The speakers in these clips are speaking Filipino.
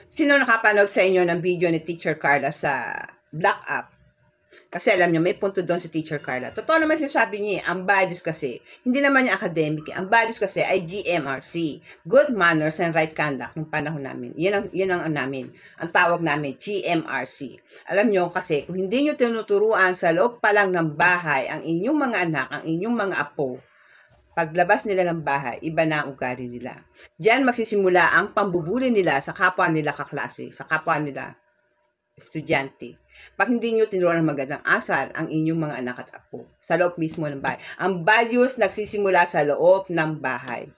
Sino nakapanood sa inyo ng video ni Teacher Carla sa Black App? Kasi alam nyo, may punto doon si Teacher Carla. Totoo naman sinasabi niya, ang values kasi, hindi naman niya academic. Ang values kasi ay GMRC. Good Manners and Right Conduct ng panahon namin. Yan ang namin. Ang tawag namin, GMRC. Alam nyo kasi, kung hindi nyo tinuturuan sa loob pa lang ng bahay, ang inyong mga anak, ang inyong mga apo, paglabas nila ng bahay, iba na ang ugali nila. Diyan magsisimula ang pambubuli nila sa kapwa nila kaklase, sa kapwa nila estudyante. Pag hindi nyo tinuruan ng magandang asal ang inyong mga anak at apo, sa loob mismo ng bahay. Ang values nagsisimula sa loob ng bahay.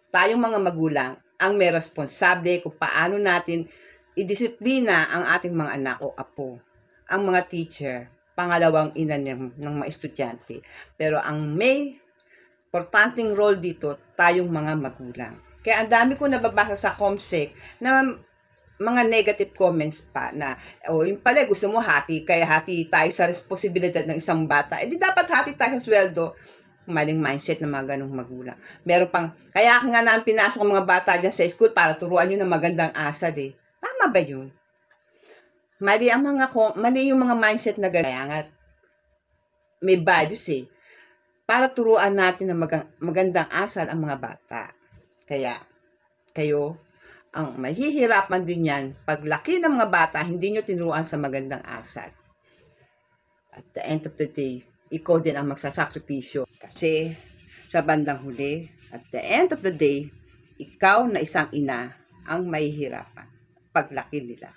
Tayong mga magulang ang may responsable kung paano natin idisiplina ang ating mga anak o apo. Ang mga teacher, pangalawang ina ng mga estudyante. Pero ang may importanteng role dito, tayong mga magulang. Kaya ang dami ko nababasa sa Comsec na mga negative comments pa na, yung pala gusto mo hati, kaya hati tayo sa responsibilidad ng isang bata. Di dapat hati tayo sa sweldo. Maling mindset ng mga ganong magulang. Meron pang, kaya nga namin pinasok ang mga bata dyan sa school para turuan nyo ng magandang asal eh. Tama ba yun? Mali yung mga mindset na ganyan. Kaya nga, may values eh. Para turuan natin ng magandang asal ang mga bata. Kaya, kayo, ang mahihirapan din yan, paglaki ng mga bata, hindi nyo tinuruan sa magandang asal. At the end of the day, ikaw din ang magsasakripisyo. Kasi, sa bandang huli, at the end of the day, ikaw na isang ina ang mahihirapan paglaki nila.